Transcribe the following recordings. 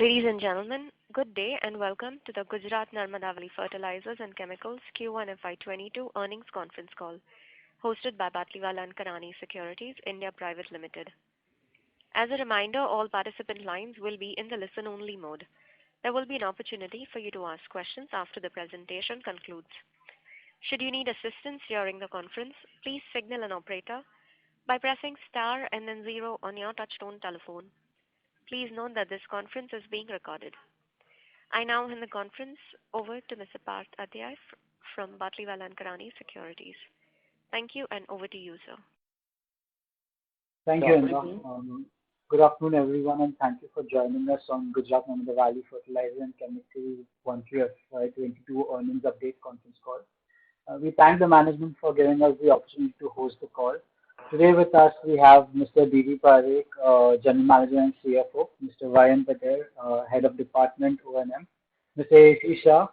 Ladies and gentlemen, good day and welcome to the Gujarat Narmada Valley Fertilizers and Chemicals Q1 FY22 earnings conference call, hosted by Batlivala and Karani Securities India Private Limited. As a reminder, all participant lines will be in the listen-only mode. There will be an opportunity for you to ask questions after the presentation concludes. Should you need assistance during the conference, please signal an operator by pressing star and then zero on your touchtone telephone. Please note that this conference is being recorded. I now hand the conference over to Mr. Parth Adhyay from Batlivala and Karani Securities. Thank you, and over to you, sir. Thank you, Indra. Good afternoon, everyone, and thank you for joining us on Gujarat Narmada Valley Fertilizer and Chemicals 1Q FY22 earnings update conference call. We thank the management for giving us the opportunity to host the call. Today with us we have Mr. D.D. Parekh, General Manager and CFO, Mr. Y.N. Patel, Head of Department O&M, Mr. A.C. Shah,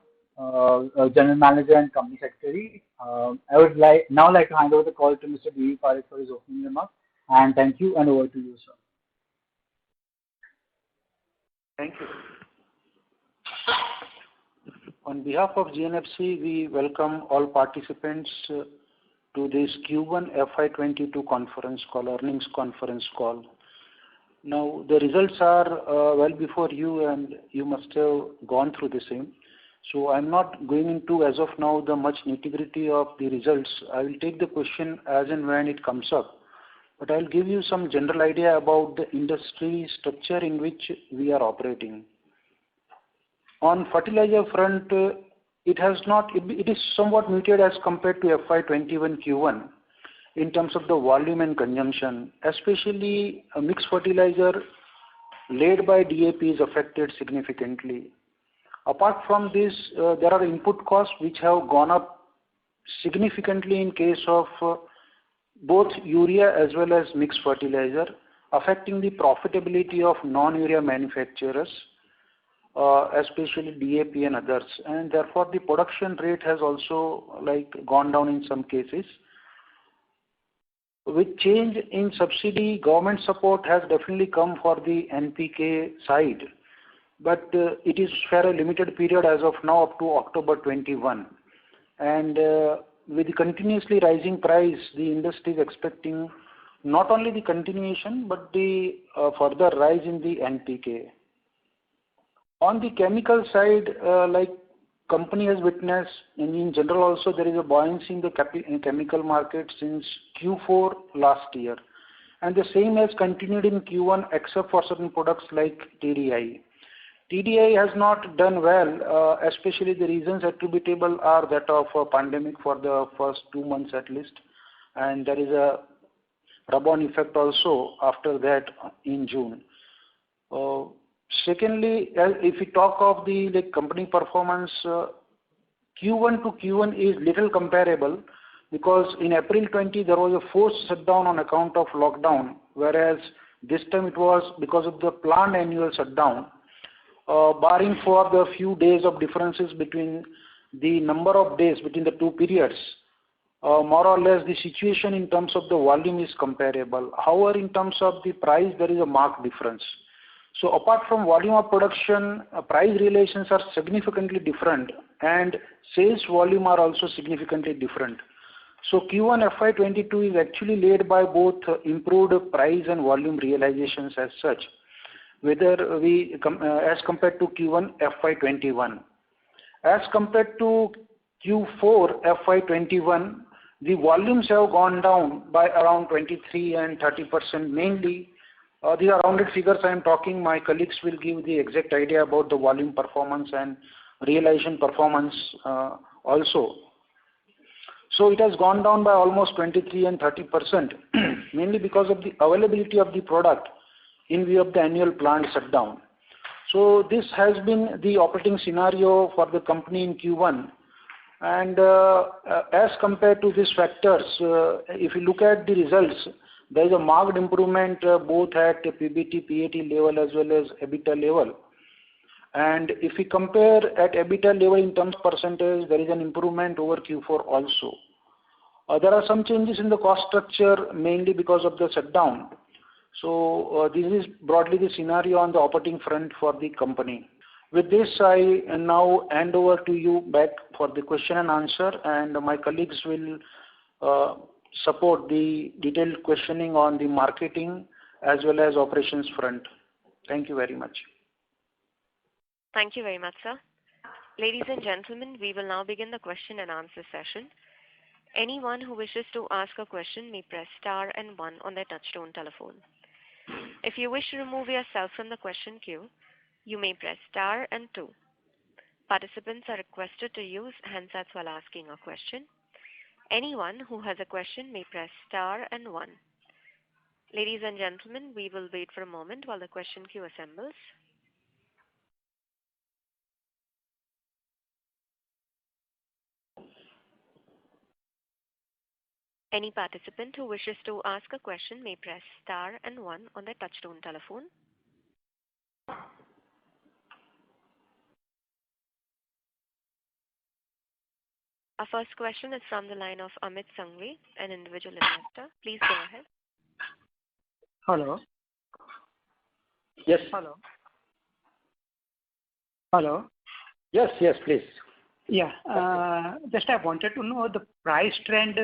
General Manager and Company Secretary. I would now like to hand over the call to Mr. D.D. Parekh for his opening remarks. And thank you, and over to you, sir. Thank you. On behalf of GNFC, we welcome all participants to this Q1 FY22 conference call, earnings conference call. Now, the results are well before you and you must have gone through the same. So I'm not going into, as of now, the much nitty-gritty of the results. I will take the question as and when it comes up. But I'll give you some general idea about the industry structure in which we are operating. On fertilizer front, it is somewhat muted as compared to FY21 Q1 in terms of the volume and consumption, especially a mixed fertilizer led by DAP is affected significantly. Apart from this, there are input costs which have gone up significantly in case of both urea as well as mixed fertilizer, affecting the profitability of non-urea manufacturers, especially DAP and others, and therefore the production rate has also gone down in some cases. With change in subsidy, government support has definitely come for the NPK side, but it is for a limited period as of now up to October 21. And with the continuously rising price, the industry is expecting not only the continuation but the further rise in the NPK. On the chemical side, company has witnessed, and in general also there is a buoyancy in the chemical market since Q4 last year. And the same has continued in Q1 except for certain products like TDI. TDI has not done well, especially the reasons attributable are that of a pandemic for the first 2 months at least. And there is a rub-on effect also after that in June. Secondly, if we talk of the company performance, Q1 to Q1 is little comparable because in April 20 there was a forced shutdown on account of lockdown, whereas this time it was because of the planned annual shutdown. Barring for the few days of differences between the number of days between the two periods, more or less the situation in terms of the volume is comparable. However, in terms of the price, there is a marked difference. So apart from volume of production, price relations are significantly different and sales volume are also significantly different. So Q1 FY22 is actually led by both improved price and volume realizations as such, whether we as compared to Q1 FY21. As compared to Q4 FY21, the volumes have gone down by around 23 and 30%. Mainly, these are rounded figures I am talking. My colleagues will give the exact idea about the volume performance and realization performance also. So it has gone down by almost 23 and 30%, mainly because of the availability of the product in view of the annual plant shutdown. So this has been the operating scenario for the company in Q1. And as compared to these factors, if you look at the results, there is a marked improvement both at PBT, PAT level as well as EBITDA level. And if we compare at EBITDA level in terms of percentage, there is an improvement over Q4 also. There are some changes in the cost structure mainly because of the shutdown. So this is broadly the scenario on the operating front for the company. With this, I now hand over to you back for the question and answer, and my colleagues will support the detailed questioning on the marketing as well as operations front. Thank you very much. Thank you very much, sir. Ladies and gentlemen, we will now begin the question and answer session. Anyone who wishes to ask a question may press star and one on their touchtone telephone. If you wish to remove yourself from the question queue, you may press star and two. Participants are requested to use handsets while asking a question. Anyone who has a question may press star and one. Ladies and gentlemen, we will wait for a moment while the question queue assembles. Any participant who wishes to ask a question may press star and one on their touchtone telephone. Our first question is from the line of Amit Sanghvi, an individual investor. Please go ahead. Hello. Yes. Hello. Hello. Yes, yes, please. Yeah. Just I wanted to know the price trend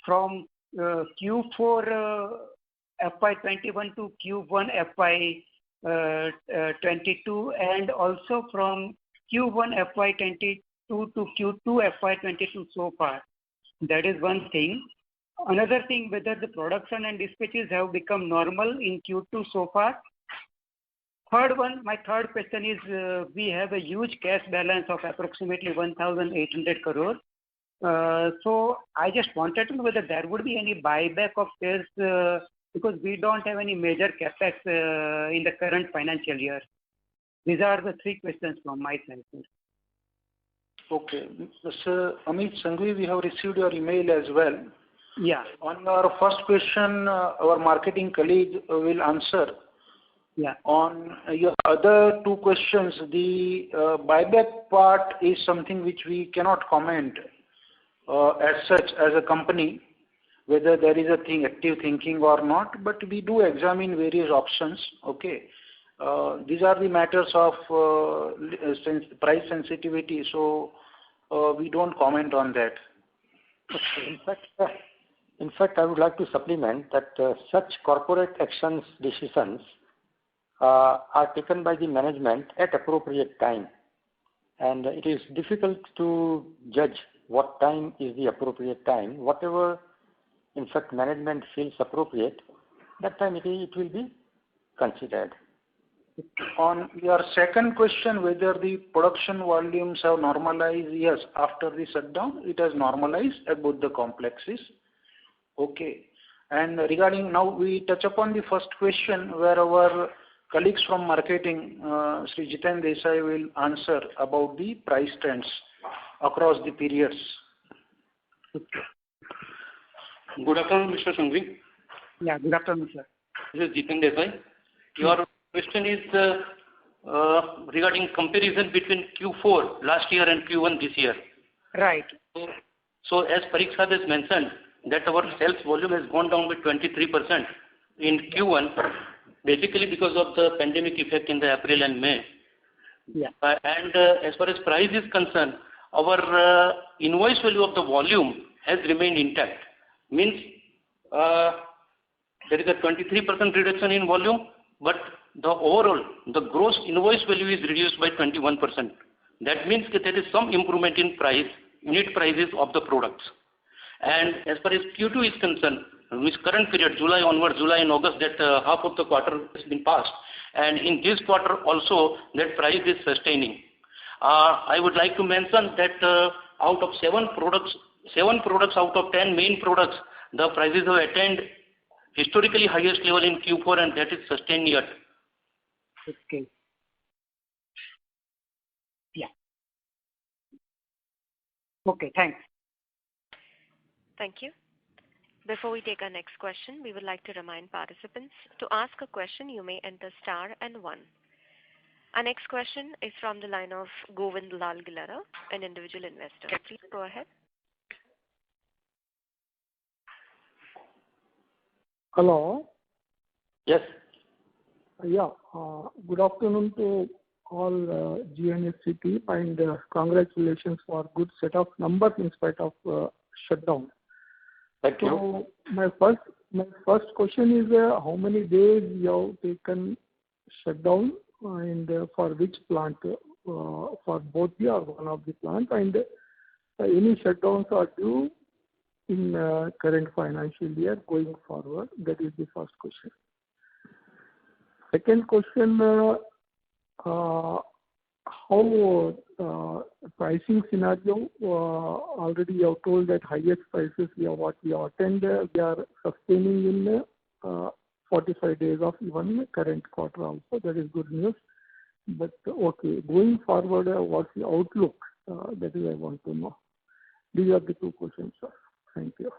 from Q4 FY21 to Q1 FY22, and also from Q1 FY22 to Q2 FY22 so far. That is one thing. Another thing, whether the production and dispatches have become normal in Q2 so far. My third question is, we have a huge cash balance of approximately 1,800 crore. So I just wanted to know whether there would be any buyback of shares, because we don't have any major capex in the current financial year. These are the three questions from my side, sir. Okay. Mr. Amit Sanghvi, we have received your email as well. Yeah. On your first question, our marketing colleague will answer. Yeah. On your other two questions, the buyback part is something which we cannot comment as such as a company, whether there is a active thinking or not, but we do examine various options. Okay. These are the matters of price sensitivity, so we don't comment on that. Okay. In fact, I would like to supplement that such corporate actions decisions are taken by the management at appropriate time, and it is difficult to judge what time is the appropriate time. Whatever, in fact, management feels appropriate, that time it will be considered. On your second question, whether the production volumes have normalized, yes, after the shutdown, it has normalized at both the complexes. Okay. And regarding now, we touch upon the first question where our colleagues from marketing, Sri Jiten Desai, will answer about the price trends across the periods. Good afternoon, Mr. Sanghvi. Yeah, good afternoon, sir. This is Jiten Desai. Your question is regarding comparison between Q4 last year and Q1 this year. Right. So as Parikh Sahib has mentioned, that our sales volume has gone down by 23% in Q1, basically because of the pandemic effect in the April and May. Yeah. And as far as price is concerned, our invoice value of the volume has remained intact. Means there is a 23% reduction in volume, but the overall, the gross invoice value is reduced by 21%. That means that there is some improvement in price, unit prices of the products. And as far as Q2 is concerned, which current period, July onwards, July and August, that half of the quarter has been passed. And in this quarter also, that price is sustaining. I would like to mention that out of 7 products out of 10 main products, the prices have attained historically highest level in Q4, and that is sustained yet. Okay. Yeah. Okay, thanks. Thank you. Before we take our next question, we would like to remind participants to ask a question, you may enter star and one. Our next question is from the line of Govind Lal Gilara, an individual investor. Please go ahead. Hello. Yes. Yeah. Good afternoon to all GNSC team, and congratulations for good set of numbers in spite of shutdown. Thank you. So my first question is how many days you have taken shutdown, and for which plant? For both the or one of the plant, and any shutdowns are due in current financial year going forward? That is the first question. Second question, how pricing scenario, already you have told that highest prices what we attend, they are sustaining in 45 days of even current quarter also. That is good news. But okay, going forward, what's the outlook? That is I want to know. These are the two questions, sir. Thank you.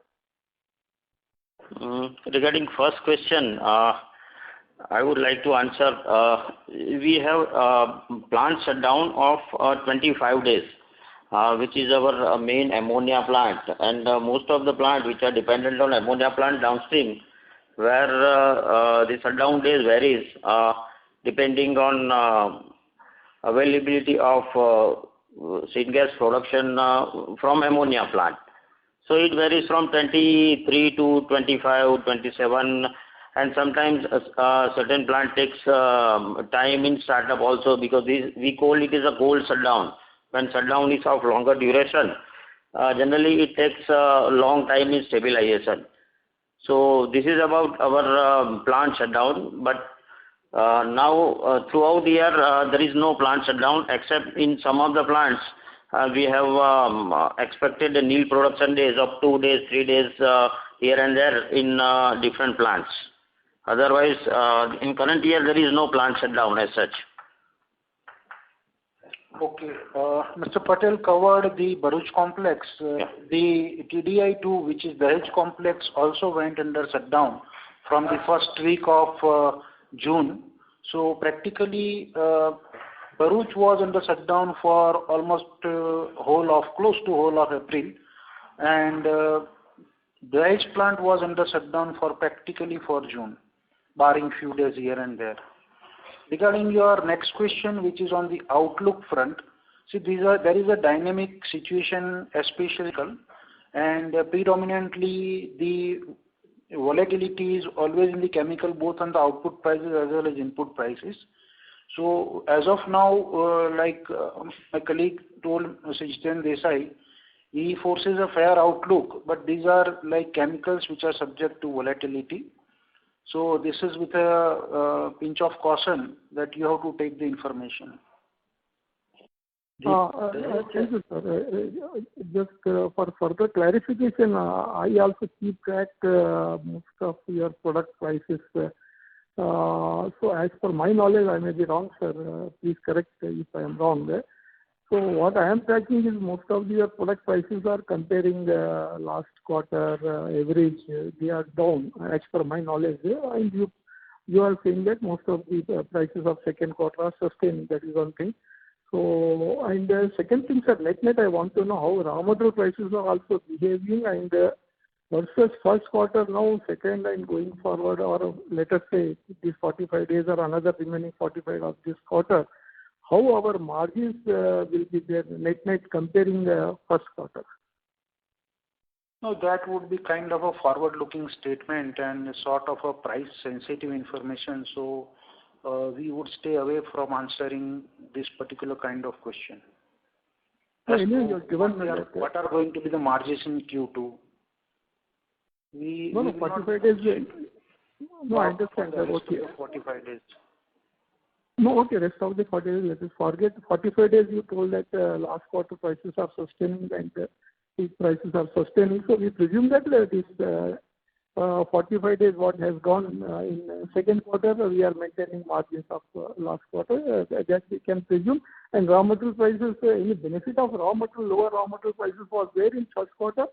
Regarding first question, I would like to answer. We have plant shutdown of 25 days, which is our main ammonia plant, and most of the plant which are dependent on ammonia plant downstream, where the shutdown days varies depending on availability of syngas production from ammonia plant. So it varies from 23 to 25, 27, and sometimes certain plant takes time in startup also, because we call it as a cold shutdown. When shutdown is of longer duration, generally it takes a long time in stabilization. So this is about our plant shutdown, but now throughout the year there is no plant shutdown, except in some of the plants we have expected a nil production days of 2 days, 3 days here and there in different plants. Otherwise, in current year there is no plant shutdown as such. Okay. Mr. Patel covered the Bharuch complex. The TDI-2, which is the Dahej complex, also went under shutdown from the first week of June. So practically, Bharuch was under shutdown for almost close to whole of April, and Dahej plant was under shutdown for practically for June, barring few days here and there. Regarding your next question, which is on the outlook front, see, there is a dynamic situation, especially, and predominantly the volatility is always in the chemical, both on the output prices as well as input prices. So as of now, like my colleague told, Mr. Jiten Desai, he forces a fair outlook, but these are like chemicals which are subject to volatility. So this is with a pinch of caution that you have to take the information. Thank you, sir. Just for further clarification, I also keep track most of your product prices. So as per my knowledge, I may be wrong, sir. Please correct if I am wrong. So what I am tracking is most of your product prices are comparing last quarter average. They are down as per my knowledge. And you are saying that most of the prices of second quarter are sustained. That is one thing. So, and the second thing, sir, net I want to know how raw material prices are also behaving, and versus first quarter now, second, and going forward, or let us say these 45 days or another remaining 45 of this quarter, how our margins will be there net comparing first quarter? No, that would be kind of a forward-looking statement and sort of a price-sensitive information. So we would stay away from answering this particular kind of question. What are going to be the margins in Q2? No, 45 days. No, I understand that. Okay. 45 days. No, okay, rest of the 40 days, let us forget. 45 days you told that last quarter prices are sustaining and these prices are sustaining. So we presume that this 45 days what has gone in second quarter, we are maintaining margins of last quarter. That we can presume. And raw material prices, any benefit of lower raw material prices was there in first quarter?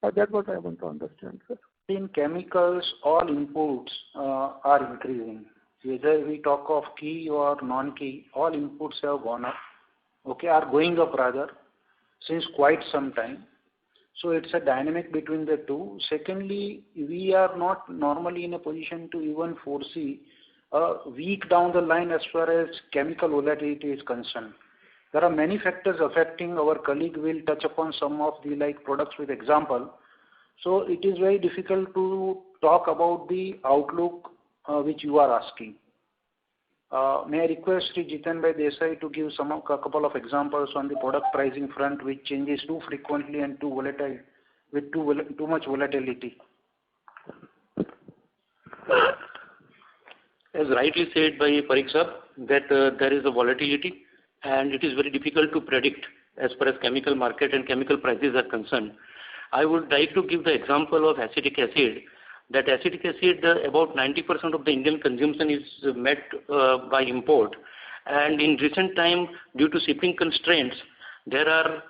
That's what I want to understand, sir. In chemicals, all inputs are increasing. Whether we talk of key or non-key, all inputs have gone up, are going up rather, since quite some time. So it's a dynamic between the two. Secondly, we are not normally in a position to even foresee a week down the line as far as chemical volatility is concerned. There are many factors affecting. Our colleague will touch upon some of the products with example. So it is very difficult to talk about the outlook which you are asking. May I request Sri Jitanbhai Desai to give a couple of examples on the product pricing front which changes too frequently and too volatile, with too much volatility. As rightly said by Parikh sir, that there is a volatility and it is very difficult to predict as far as chemical market and chemical prices are concerned. I would like to give the example of acetic acid. That acetic acid, about 90% of the Indian consumption is met by import, and in recent time, due to shipping constraints, there are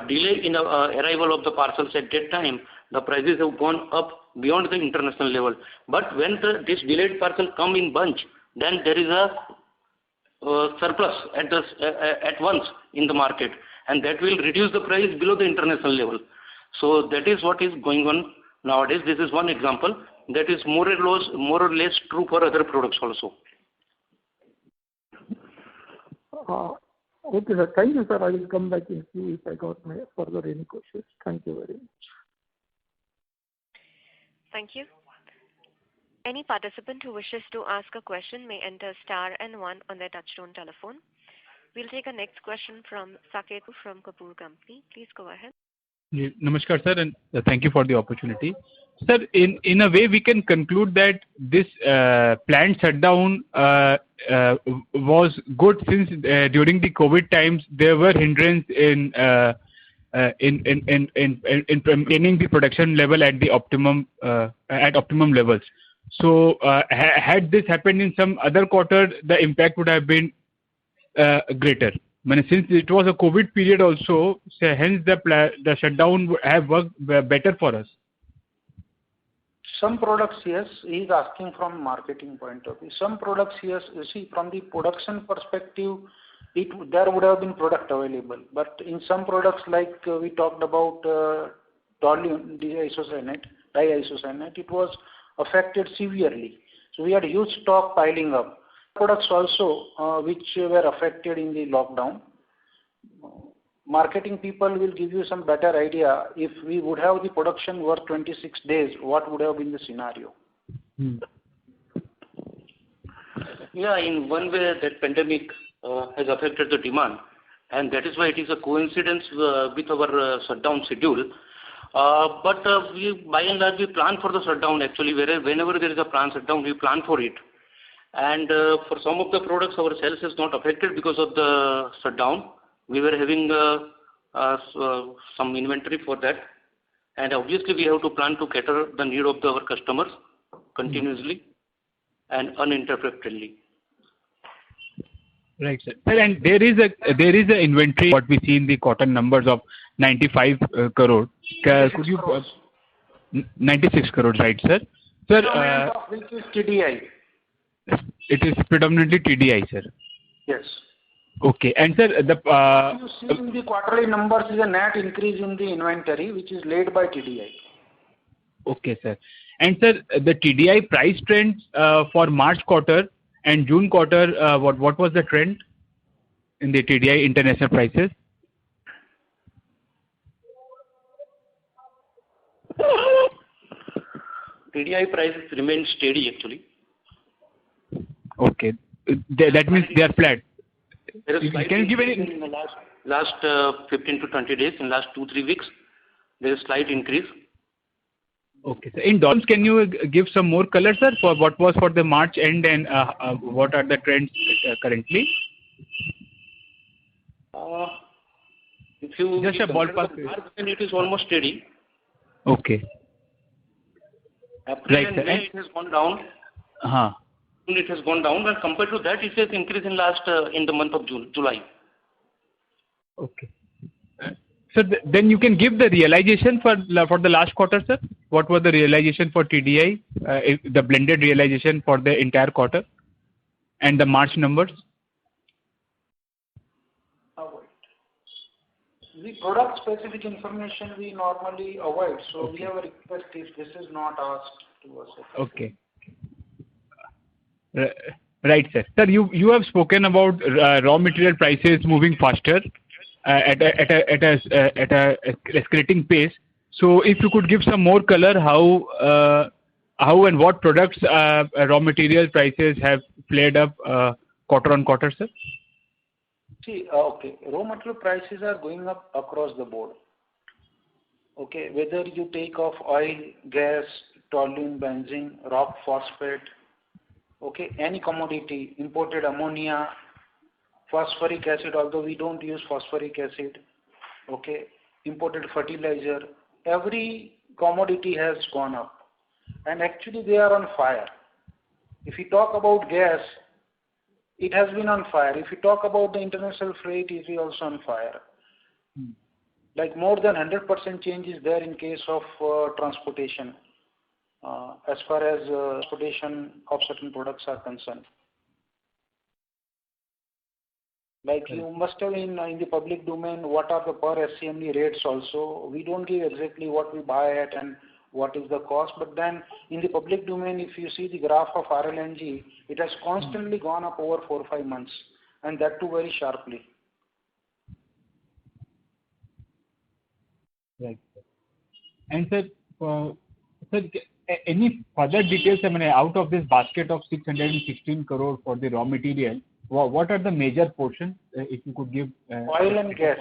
delay in arrival of the parcels. At that time, the prices have gone up beyond the international level. But when this delayed parcel come in bunch, then there is a surplus at once in the market, and that will reduce the price below the international level. So that is what is going on nowadays. This is one example. That is more or less true for other products also. Okay, sir. Thank you, sir. I will come back in queue if I got my further any questions. Thank you very much. Thank you. Any participant who wishes to ask a question may enter star and 1 on their touchtone telephone. We'll take a next question from Saketu from Kapoor Company. Please go ahead. Namaskar, sir, and thank you for the opportunity. Sir, in a way, we can conclude that this planned shutdown was good since during the COVID times there were hindrance in maintaining the production level at the optimum levels. So, had this happened in some other quarter, the impact would have been greater. Since it was a COVID period also, so hence the shutdown would have worked better for us. Some products, yes, he is asking from marketing point of view. Some products, yes, you see, from the production perspective, there would have been product available. But in some products, like we talked about toluene, diisocyanate, it was affected severely. So we had huge stock piling up. Products also which were affected in the lockdown. Marketing people will give you some better idea. If we would have the production work 26 days, what would have been the scenario? Yeah, in one way that pandemic has affected the demand, and that is why it is a coincidence with our shutdown schedule. But we, by and large, we plan for the shutdown actually. Whenever there is a planned shutdown, we plan for it. And for some of the products, our sales is not affected because of the shutdown. We were having some inventory for that, and obviously we have to plan to cater the need of our customers continuously and uninterruptedly. Right, sir. And there is a inventory what we see in the cotton numbers of 95 crore. Could you 96 crores, right, sir? Sir, which is TDI. It is predominantly TDI, sir. Yes. Okay, and sir, you see in the quarterly numbers is a net increase in the inventory, which is led by TDI. Okay, sir. And sir, the TDI price trends for March quarter and June quarter, what was the trend in the TDI international prices? TDI prices remain steady actually. Okay, that means they are flat. There is Can you give any in the last 15 to 20 days, in last 2-3 weeks, there is slight increase. Okay, sir. In dollars, can you give some more color, sir, for what was for the March end and what are the trends currently? If you just a ballpark, then it is almost steady. Okay. April and May it has gone down. It has gone down, and compared to that, it has increased in the month of July. Okay. So then you can give the realization for the last quarter, sir. What was the realization for TDI? The blended realization for the entire quarter, and the March numbers. The product specific information we normally avoid, so we have a request if this is not asked to us. Okay. Right, sir. Sir, you have spoken about raw material prices moving faster at a escalating pace. So if you could give some more color, how and what products raw material prices have flared up quarter on quarter, sir? See, okay, raw material prices are going up across the board. Okay, whether you take off oil, gas, toluene, benzene, rock phosphate, okay, any commodity, imported ammonia, phosphoric acid, although we don't use phosphoric acid, okay, imported fertilizer, every commodity has gone up. And actually they are on fire. If you talk about gas, it has been on fire. If you talk about the international freight, it is also on fire. Like more than 100% change is there in case of transportation, as far as transportation of certain products are concerned. Like you must have in the public domain, what are the per SCMD rates also. We don't give exactly what we buy at and what is the cost, but then in the public domain, if you see the graph of RLNG, it has constantly gone up over 4 or 5 months, and that too very sharply. Right. And sir, any further details, I mean, out of this basket of 616 crore for the raw material, what are the major portions, if you could give? Oil and gas.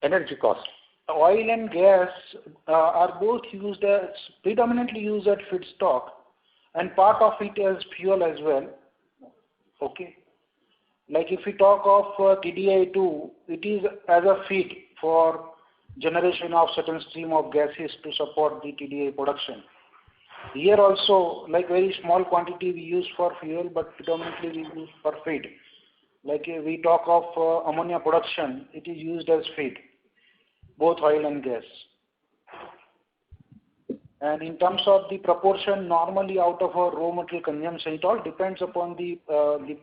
Energy cost. Oil and gas are both used as, predominantly used as feedstock, and part of it as fuel as well. Okay. Like if we talk of TDI2, it is as a feed for generation of certain stream of gases to support the TDI production. Here also, like very small quantity we use for fuel, but predominantly we use for feed. Like we talk of ammonia production, it is used as feed, both oil and gas. And in terms of the proportion, normally out of our raw material consumption, it all depends upon the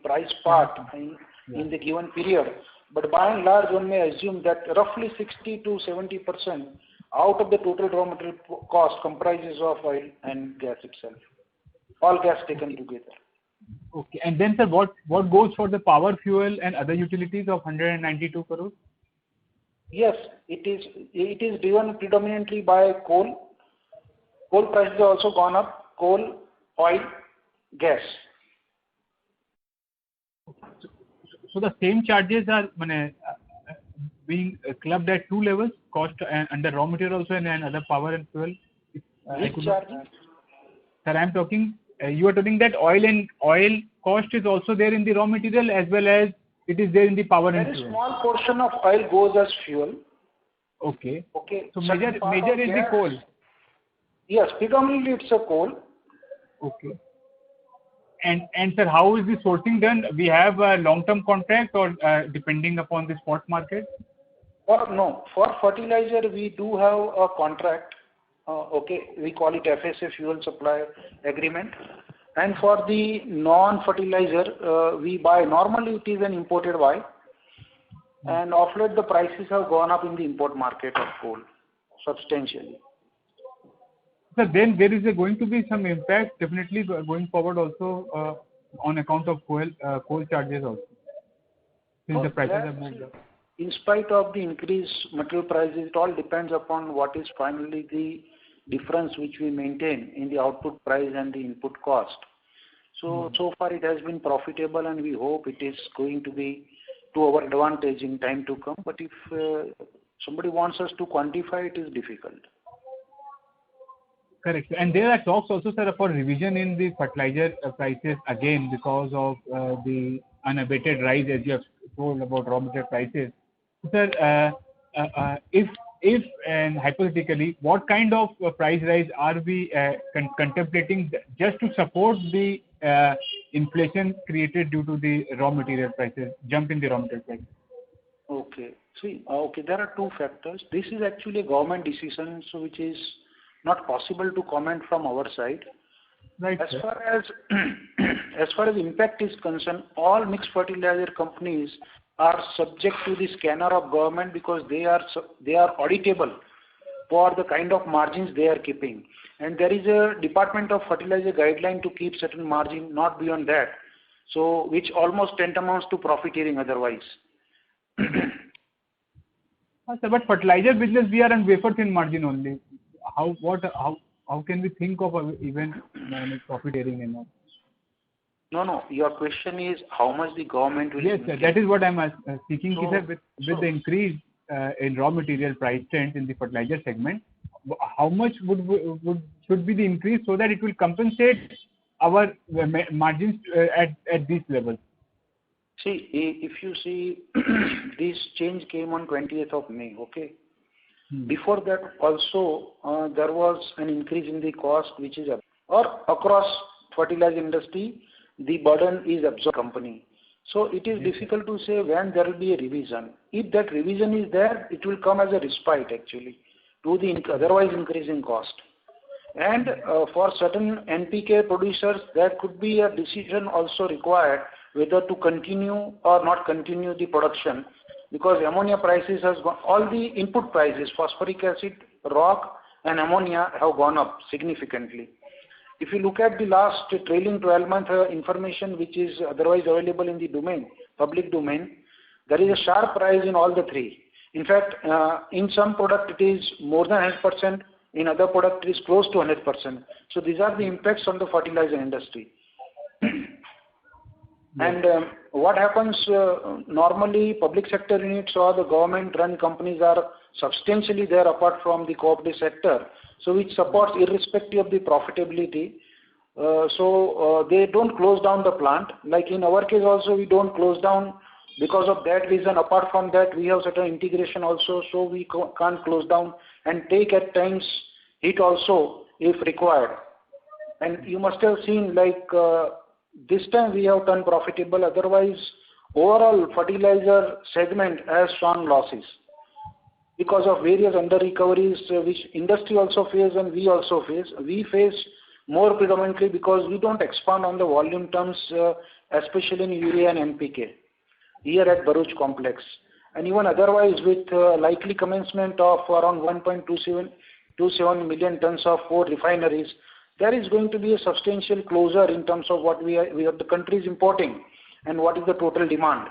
price part in the given period. But by and large, one may assume that roughly 60 to 70% out of the total raw material cost comprises of oil and gas itself. All gas taken together. Okay. And then, sir, what goes for the power, fuel, and other utilities of 192 crores? Yes, it is driven predominantly by coal. Coal prices have also gone up. Coal, oil, gas. So the same charges are being clubbed at two levels, cost under raw material also and other power and fuel. Which charges? Sir, I am talking. You are talking that oil cost is also there in the raw material as well as it is there in the power and fuel. Very small portion of oil goes as fuel. Okay. Okay. So major is the coal. Yes, predominantly it's a coal. Okay. And sir, how is the sourcing done? We have a long-term contract or depending upon the spot market? No, for fertilizer we do have a contract. Okay, we call it FSA, fuel supply agreement. And for the non-fertilizer, we buy. Normally it is an imported buy. And of late the prices have gone up in the import market of coal substantially. So then there is going to be some impact definitely going forward also on account of coal charges also, since the prices have moved up. In spite of the increased material prices, it all depends upon what is finally the difference which we maintain in the output price and the input cost. So far it has been profitable, and we hope it is going to be to our advantage in time to come. But if somebody wants us to quantify, it is difficult. Correct. And there are talks also, sir, for revision in the fertilizer prices again because of the unabated rise, as you have told about raw material prices. Sir, if and hypothetically, what kind of price rise are we contemplating just to support the inflation created due to the raw material prices, jump in the raw material prices? Okay. See, there are two factors. This is actually a government decision, so which is not possible to comment from our side. Right. As far as impact is concerned, all mixed fertilizer companies are subject to the scanner of government because they are auditable for the kind of margins they are keeping. And there is a Department of Fertilizer guideline to keep certain margin, not beyond that. So, which almost tantamounts to profiteering otherwise. Sir, but fertilizer business, we are on wafer thin margin only. How can we think of even profiteering in that? No. Your question is how much the government will. Yes, sir. That is what I'm seeking. So, with the increase in raw material price trends in the fertilizer segment, how much should be the increase so that it will compensate our margins at these levels? See, if you see, this change came on 20th of May, okay? Before that also, there was an increase in the cost, which is across fertilizer industry, the burden is absorbed company. So it is difficult to say when there will be a revision. If that revision is there, it will come as a respite actually to the otherwise increasing cost. And for certain NPK producers, there could be a decision also required whether to continue or not continue the production, because ammonia prices has gone, all the input prices, phosphoric acid, rock and ammonia have gone up significantly. If you look at the last trailing 12-month information which is otherwise available in the domain, public domain, there is a sharp rise in all the three. In fact, in some product it is more than 100%, in other product it is close to 100%. So these are the impacts on the fertilizer industry. And what happens normally, public sector units or the government run companies are substantially there apart from the cooperative sector, so which supports irrespective of the profitability. So they don't close down the plant. Like in our case also, we don't close down because of that reason. Apart from that, we have certain integration also, so we can't close down and take at times hit also if required. And you must have seen, like this time we have turned profitable, otherwise overall fertilizer segment has shown losses because of various under recoveries which industry also face and we also face. We face more predominantly because we don't expand on the volume terms, especially in urea and NPK here at Bharuch complex. And even otherwise with likely commencement of around 1.27 million tons of 4 refineries, there is going to be a substantial closure in terms of what we have the countries importing and what is the total demand.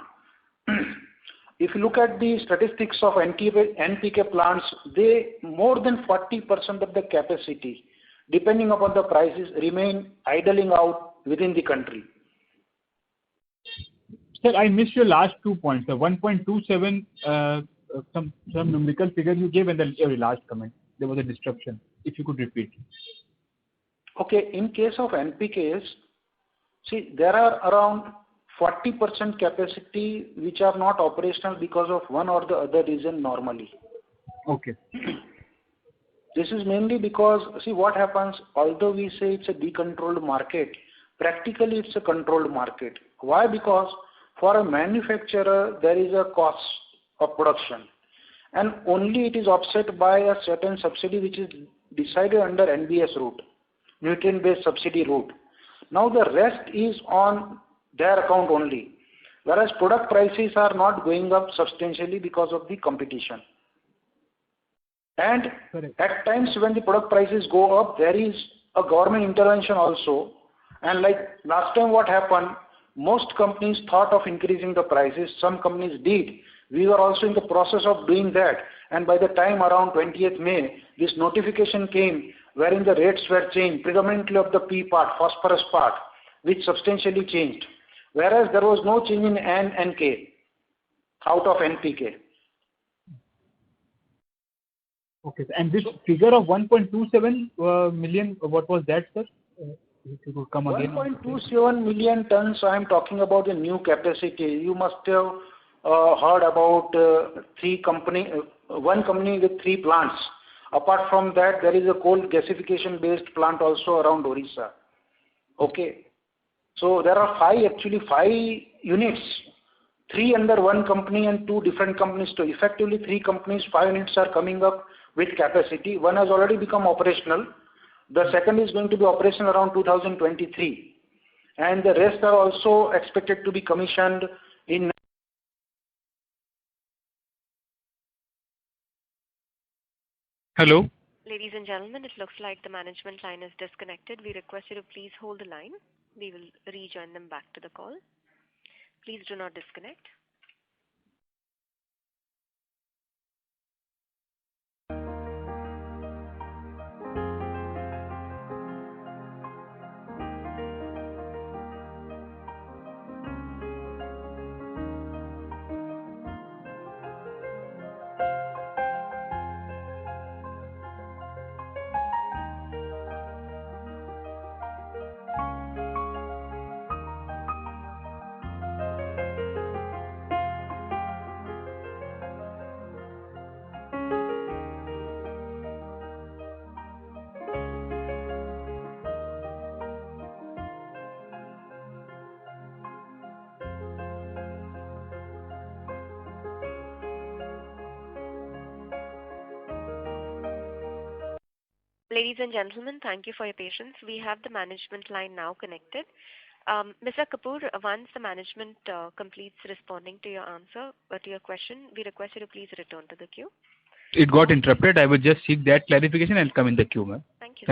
If you look at the statistics of NPK plants, they more than 40% of the capacity, depending upon the prices, remain idling out within the country. Sir, I missed your last 2 points. The 1.27, some numerical figure you gave, and the last comment. There was a disruption. If you could repeat. Okay, in case of NPKs, see, there are around 40% capacity which are not operational because of one or the other reason normally. Okay. This is mainly because, see what happens, although we say it's a decontrolled market, practically it's a controlled market. Why? Because for a manufacturer, there is a cost of production and only it is offset by a certain subsidy which is decided under NBS route, nutrient-based subsidy route. Now the rest is on their account only, whereas product prices are not going up substantially because of the competition. And at times when the product prices go up, there is a government intervention also. And like last time what happened, most companies thought of increasing the prices, some companies did. We were also in the process of doing that. And by the time around 20th May, this notification came wherein the rates were changed, predominantly of the P part, phosphorus part, which substantially changed. Whereas there was no change in N and K out of NPK. Okay, and this figure of 1.27 million, what was that, sir? If you could come again. 1.27 million tons, I am talking about the new capacity. You must have heard about one company with 3 plants. Apart from that, there is a coal gasification based plant also around Orissa. Okay. So there are 5 units, 3 under one company and 2 different companies. So effectively 3 companies, 5 units are coming up with capacity. One has already become operational. The second is going to be operational around 2023. And the rest are also expected to be commissioned in Hello. Ladies and gentlemen, it looks like the management line is disconnected. We request you to please hold the line. We will rejoin them back to the call. Please do not disconnect. Ladies and gentlemen, thank you for your patience. We have the management line now connected. Mr. Kapoor, once the management completes responding to your answer, to your question, we request you to please return to the queue. It got interrupted. I will just seek that clarification and come in the queue, ma'am. Thank you.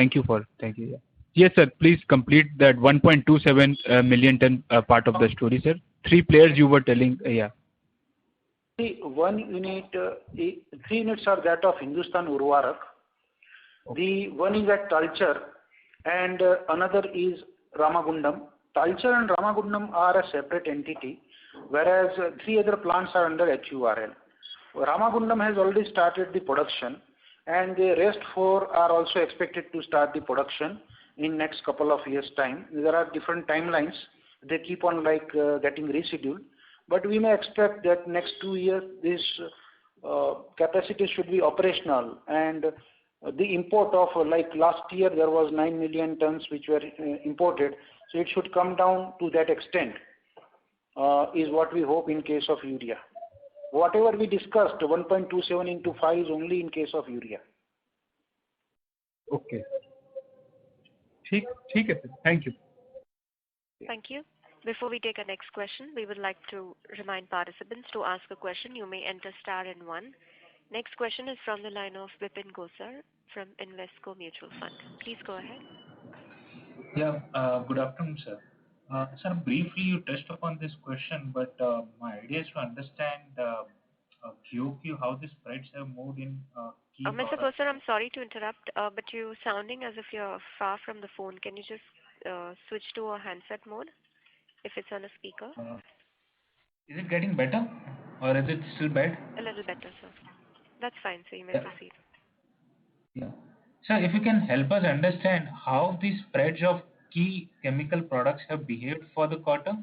Thank you. Yeah. Yes, sir. Please complete that 1.27 million ton part of the story, sir. 3 players you were telling. Yeah. See, 3 units are that of Hindustan Urvarak. The one is at Talcher and another is Ramagundam. Talcher and Ramagundam are a separate entity, whereas 3 other plants are under HURL. Ramagundam has already started the production, and the rest 4 are also expected to start the production in next couple of years' time. There are different timelines. They keep on getting rescheduled, but we may expect that next 2 years this capacity should be operational, and the import of last year there was 9 million tons which were imported, so it should come down to that extent is what we hope in case of urea. Whatever we discussed, 1.27 into 5 is only in case of urea. Okay. ठीक है sir. Thank you. Thank you. Before we take our next question, we would like to remind participants to ask a question. You may enter star and 1. Next question is from the line of Vipin Gosar from Invesco Mutual Fund. Please go ahead. Yeah, good afternoon, sir. Sir, briefly you touched upon this question, but my idea is to understand QOQ, how the spreads have moved in key Mr. Gosar, I'm sorry to interrupt, but you're sounding as if you're far from the phone. Can you just switch to a handset mode if it's on a speaker? Is it getting better or is it still bad? A little better, sir. That's fine, so you may proceed. Yeah. Sir, if you can help us understand how the spreads of key chemical products have behaved for the quarter,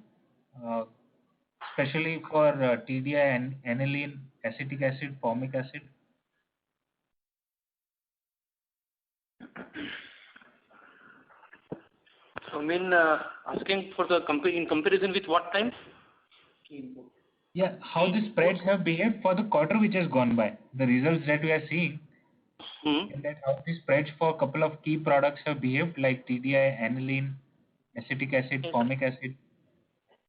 especially for TDI and aniline, acetic acid, formic acid. So, I mean, asking for the in comparison with what time? Yeah, how the spreads have behaved for the quarter which has gone by. The results that we are seeing, and that how the spreads for a couple of key products have behaved, like TDI, aniline, acetic acid, formic acid.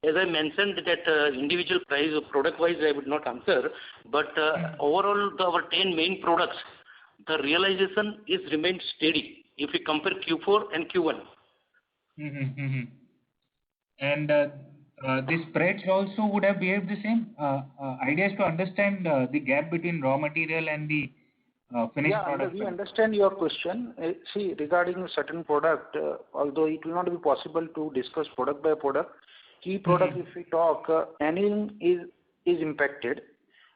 As I mentioned that individual price of product wise I would not answer, but overall our 10 main products, the realization is remained steady if we compare Q4 and Q1. And the spreads also would have behaved the same. Idea is to understand the gap between raw material and the finished product. We understand your question. See, regarding a certain product, although it will not be possible to discuss product by product, key product if we talk, aniline is impacted,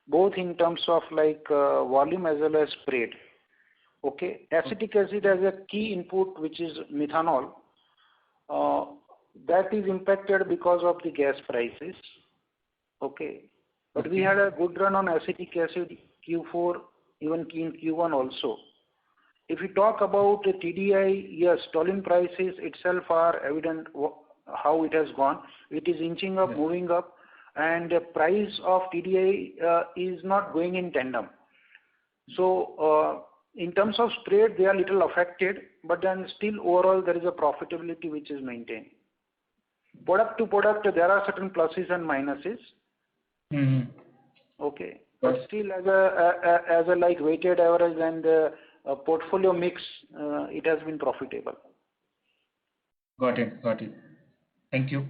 both in terms of volume as well as spread. Okay, acetic acid has a key input which is methanol. That is impacted because of the gas prices. Okay, but we had a good run on acetic acid Q4, even in Q1 also. If we talk about the TDI, yes, toluene prices itself are evident how it has gone. It is inching up, moving up, and the price of TDI is not going in tandem. So in terms of spread, they are little affected, but then still overall there is a profitability which is maintained. Product to product, there are certain pluses and minuses. Okay, but still as a weighted average and portfolio mix, it has been profitable. Got it. Thank you.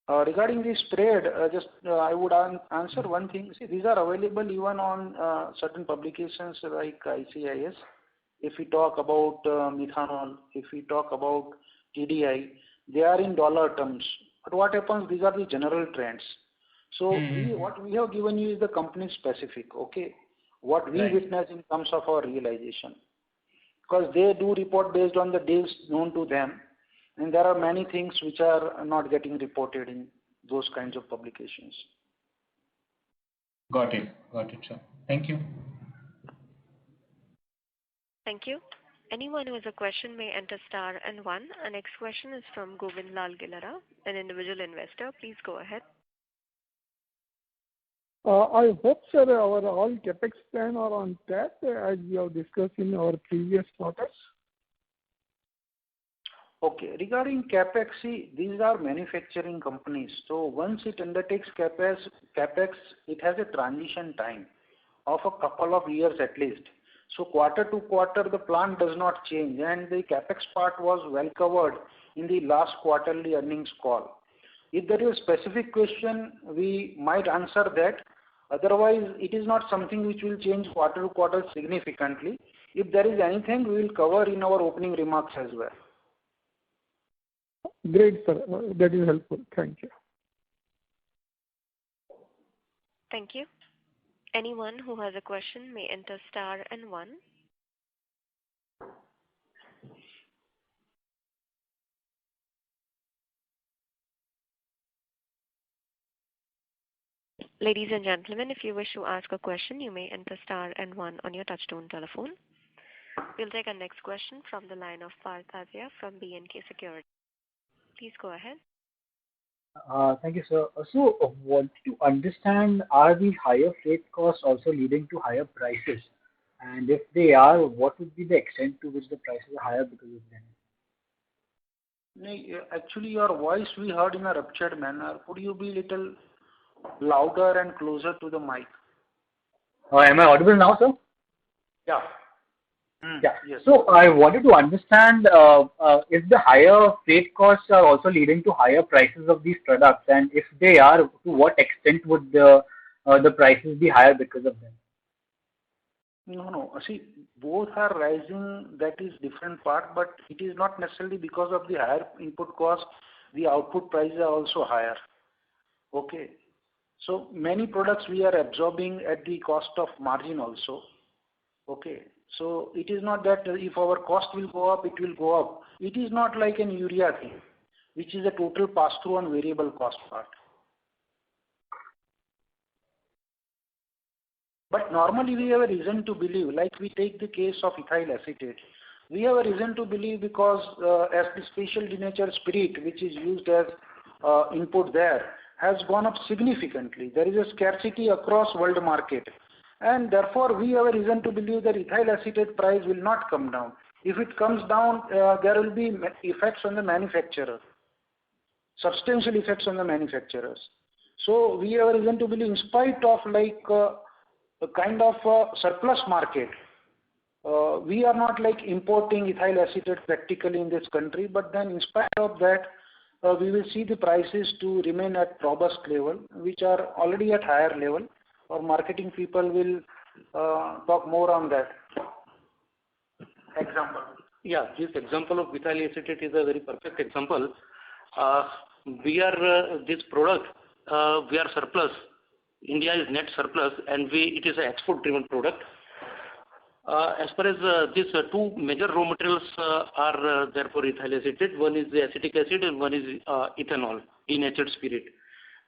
Regarding the spread, I would answer one thing. See, these are available even on certain publications like ICIS. If we talk about methanol, if we talk about TDI, they are in dollar terms. But what happens? These are the general trends. So what we have given you is the company specific. Okay, what we witness in terms of our realization, because they do report based on the deals known to them. And there are many things which are not getting reported in those kinds of publications. Got it, sir. Thank you. Thank you. Anyone who has a question may enter star and one. Our next question is from Govind Lal Gilara, an individual investor. Please go ahead. I hope, sir, our all capex plan are on track as we have discussed in our previous quarters. Okay, regarding capex, see, these are manufacturing companies. So once it undertakes capex, it has a transition time of a couple of years at least. So quarter to quarter, the plan does not change, and the capex part was well covered in the last quarterly earnings call. If there is a specific question, we might answer that. Otherwise, it is not something which will change quarter to quarter significantly. If there is anything, we will cover in our opening remarks as well. Great, sir. That is helpful. Thank you. Thank you. Anyone who has a question may enter star and one. Ladies and gentlemen, if you wish to ask a question, you may enter star and one on your touchtone telephone. We'll take our next question from the line of Parth Azia from B&K Securities. Please go ahead. Thank you, sir. So, want to understand, are the higher freight costs also leading to higher prices? And if they are, what would be the extent to which the prices are higher because of them? Actually, your voice we heard in a ruptured manner. Could you be little louder and closer to the mic? Am I audible now, sir? Yeah. Yeah. Yes. So I wanted to understand if the higher freight costs are also leading to higher prices of these products, and if they are, to what extent would the prices be higher because of them? No. See, both are rising. That is different part, but it is not necessarily because of the higher input cost. The output prices are also higher. Okay. So many products we are absorbing at the cost of margin also. Okay. So it is not that if our cost will go up, it will go up. It is not like an urea thing, which is a total pass-through on variable cost part. But normally we have a reason to believe, like we take the case of ethyl acetate. We have a reason to believe because as the special denatured spirit, which is used as input there, has gone up significantly. There is a scarcity across world market. And therefore, we have a reason to believe that ethyl acetate price will not come down. If it comes down, there will be effects on the manufacturer, substantial effects on the manufacturers. So we have a reason to believe, in spite of like a kind of surplus market, we are not like importing ethyl acetate practically in this country. But then, in spite of that, we will see the prices to remain at robust level, which are already at higher level. Our marketing people will talk more on that. Example. Yeah, this example of ethyl acetate is a very perfect example. This product, we are surplus. India is net surplus, and it is an export-driven product. As far as these two major raw materials are there for ethyl acetate, one is the acetic acid and one is ethanol, denatured spirit.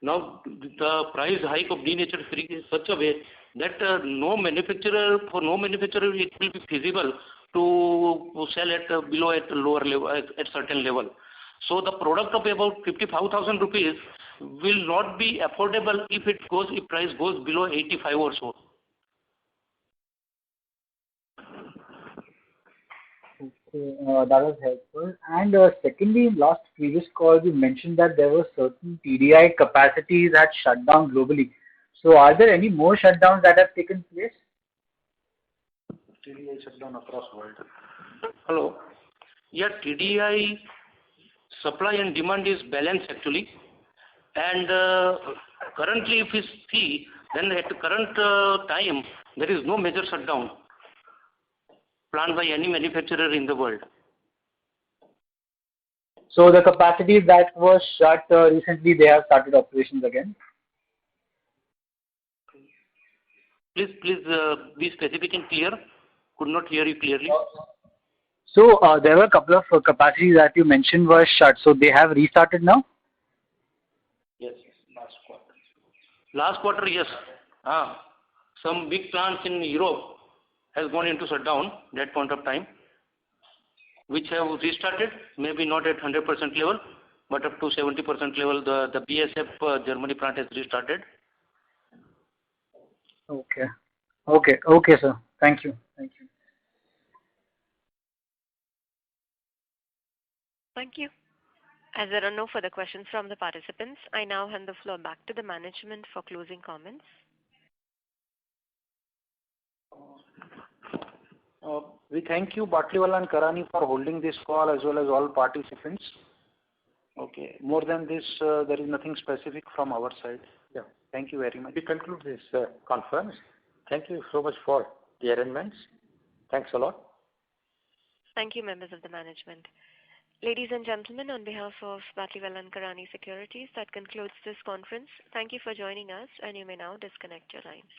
Now, the price hike of denatured spirit is such a way that for no manufacturer it will be feasible to sell at lower level, at certain level. So the product of about 55,000 rupees will not be affordable if price goes below 85 or so. Okay, that was helpful. And secondly, in last previous call, you mentioned that there were certain TDI capacities that shut down globally. So are there any more shutdowns that have taken place? TDI shutdown across world. Hello. Yeah, TDI supply and demand is balanced actually. And currently, if we see, then at the current time, there is no major shutdown planned by any manufacturer in the world. So the capacities that were shut recently, they have started operations again. Please be specific and clear. Could not hear you clearly. So there were a couple of capacities that you mentioned were shut. So they have restarted now? Yes, last quarter. Last quarter, yes. Some big plants in Europe has gone into shutdown that point of time, which have restarted, maybe not at 100% level, but up to 70% level. The BASF Germany plant has restarted. Okay, sir. Thank you. Thank you. As there are no further questions from the participants, I now hand the floor back to the management for closing comments. We thank you, Batliwala and Karani, for holding this call as well as all participants. Okay. More than this, there is nothing specific from our side. Yeah. Thank you very much. We conclude this conference. Thank you so much for the arrangements. Thanks a lot. Thank you, members of the management. Ladies and gentlemen, on behalf of Batliwala and Karani Securities, that concludes this conference. Thank you for joining us, and you may now disconnect your lines.